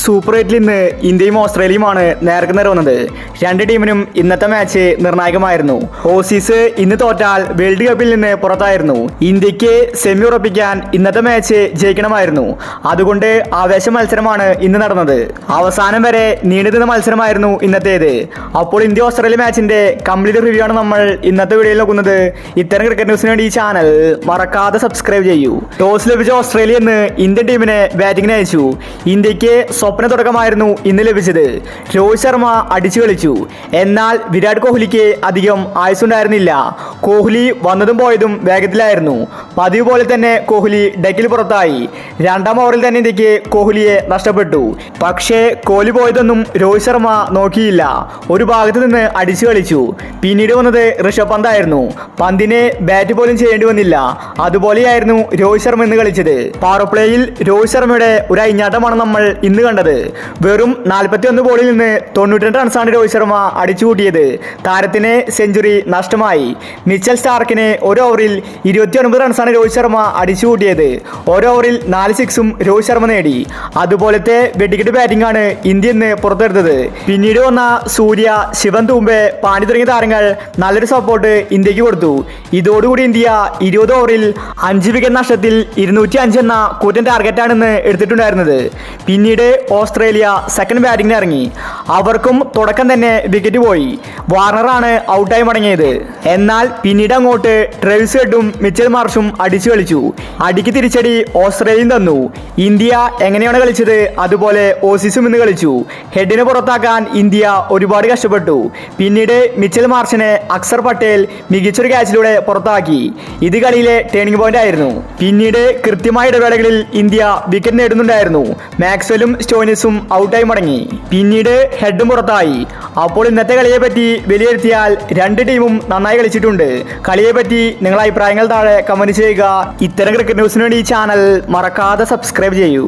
Super 8 ഇന്ന് ഇന്ത്യയും ഓസ്ട്രേലിയയുമാണ് നേർക്കുനേർ വന്നത്. രണ്ട് ടീമിനും ഇന്നത്തെ മാച്ച് നിർണായകമായിരുന്നു. ഓസീസ് ഇന്ന് തോറ്റാൽ വേൾഡ് കപ്പിൽ നിന്ന് പുറത്തായിരുന്നു. ഇന്ത്യക്ക് സെമി ഉറപ്പിക്കാൻ ഇന്നത്തെ മാച്ച് ജയിക്കണമായിരുന്നു. അതുകൊണ്ട് ആവേശ മത്സരമാണ് ഇന്ന് നടന്നത്. അവസാനം വരെ നീണ്ടുനിന്ന മത്സരമായിരുന്നു ഇന്നത്തേത്. അപ്പോൾ ഇന്ത്യ ഓസ്ട്രേലിയ മാച്ചിന്റെ കംപ്ലീറ്റ് റിവ്യൂ ആണ് നമ്മൾ ഇന്നത്തെ വീഡിയോയിൽ നോക്കുന്നത്. ഇത്തരം ക്രിക്കറ്റ് ന്യൂസിന് വേണ്ടി ഈ ചാനൽ മറക്കാതെ സബ്സ്ക്രൈബ് ചെയ്യൂ. ടോസ് ലഭിച്ച ഓസ്ട്രേലിയ ഇന്ന് ഇന്ത്യൻ ടീമിനെ ബാറ്റിംഗിന് അയച്ചു. ഇന്ത്യക്ക് സ്വപ്ന തുടക്കമായിരുന്നു ഇന്ന് ലഭിച്ചത്. രോഹിത് ശർമ്മ അടിച്ചു കളിച്ചു. എന്നാൽ വിരാട് കോഹ്ലിക്ക് അധികം ആയുസ്സുണ്ടായിരുന്നില്ല. കോഹ്ലി വന്നതും പോയതും വേഗത്തിലായിരുന്നു. പതിവ് പോലെ തന്നെ കോഹ്ലി ഡെക്കിൽ പുറത്തായി. രണ്ടാം ഓവറിൽ തന്നെ ഇന്ത്യക്ക് കോഹ്ലിയെ നഷ്ടപ്പെട്ടു. പക്ഷേ കോഹ്ലി പോയതൊന്നും രോഹിത് ശർമ്മ നോക്കിയില്ല. ഒരു ഭാഗത്ത് നിന്ന് അടിച്ചു കളിച്ചു. പിന്നീട് വന്നത് ഋഷഭ് പന്തായിരുന്നു. പന്തിനെ ബാറ്റ് പോലും ചെയ്യേണ്ടി വന്നില്ല. അതുപോലെയായിരുന്നു രോഹിത് ശർമ്മ ഇന്ന് കളിച്ചത്. പവർ പ്ലേയിൽ രോഹിത് ശർമ്മയുടെ ഒരു അഴിഞ്ഞാട്ടമാണ് നമ്മൾ ഇന്ന് കണ്ടത്. വെറും 41 ബോളിൽ നിന്ന് 92 റൺസാണ് രോഹിത് ശർമ്മ അടിച്ചുകൂട്ടിയത്. താരത്തിന് സെഞ്ചുറി നഷ്ടമായി. മിച്ചൽ സ്റ്റാർക്കിന് ഒരു ഓവറിൽ 29 റൺസാണ് രോഹിത് ശർമ്മ അടിച്ചുകൂട്ടിയത്. ഓരോ ഓവറിൽ 4 സിക്സും രോഹിത് ശർമ്മ നേടി. അതുപോലത്തെ വെടിക്കെട്ട് ബാറ്റിംഗ് ആണ് ഇന്ത്യ ഇന്ന് പുറത്തെടുത്തത്. പിന്നീട് വന്ന സൂര്യ, ശിവൻ തൂംബെ, പാണ്ഡ്യ തുടങ്ങിയ താരങ്ങൾ നല്ലൊരു സപ്പോർട്ട് ഇന്ത്യക്ക് കൊടുത്തു. ഇതോടുകൂടി ഇന്ത്യ 20 ഓവറിൽ 5 വിക്കറ്റ് നഷ്ടത്തിൽ 205 എന്ന കൂറ്റൻ ടാർഗറ്റാണെന്ന് എടുത്തിട്ടുണ്ടായിരുന്നത്. പിന്നീട് ഓസ്ട്രേലിയ സെക്കൻഡ് ബാറ്റിംഗിന് ഇറങ്ങി. അവർക്കും തുടക്കം തന്നെ വിക്കറ്റ് പോയി. വാർണറാണ് ഔട്ടായി മടങ്ങിയത്. എന്നാൽ പിന്നീട് അങ്ങോട്ട് ട്രേവിസ് ഹെഡും മിച്ചൽ മാർഷും അടിച്ചു കളിച്ചു. അടിക്ക് തിരിച്ചടി ഓസ്ട്രേലിയയും തന്നു. ഇന്ത്യ എങ്ങനെയാണ് കളിച്ചത് അതുപോലെ ഓസീസും ഇന്ന് കളിച്ചു. ഹെഡിനെ പുറത്താക്കാൻ ഇന്ത്യ ഒരുപാട് കഷ്ടപ്പെട്ടു. പിന്നീട് മിച്ചൽ മാർഷിനെ അക്സർ പട്ടേൽ മികച്ചൊരു ക്യാച്ചിലൂടെ പുറത്താക്കി. ഇത് കളിയിലെ ടേണിംഗ് പോയിന്റ് ആയിരുന്നു. പിന്നീട് കൃത്യമായ ഇടവേളകളിൽ ഇന്ത്യ വിക്കറ്റ് നേടുന്നുണ്ടായിരുന്നു. മാക്സ്വെലും സ്റ്റോയിനിസും ഔട്ടായി മടങ്ങി. പിന്നീട് ഹെഡും പുറത്തായി. അപ്പോൾ ഇന്നത്തെ കളിയെ പറ്റി വിലയിരുത്തിയാൽ രണ്ട് ടീമും നന്നായി കളിച്ചിട്ടുണ്ട്. കളിയെ പറ്റി നിങ്ങളുടെ അഭിപ്രായങ്ങൾ താഴെ കമന്റ് ചെയ്യുക. ഇത്തരം ക്രിക്കറ്റ് ന്യൂസിന് വേണ്ടി ഈ ചാനൽ മറക്കാതെ സബ്സ്ക്രൈബ് ചെയ്യൂ.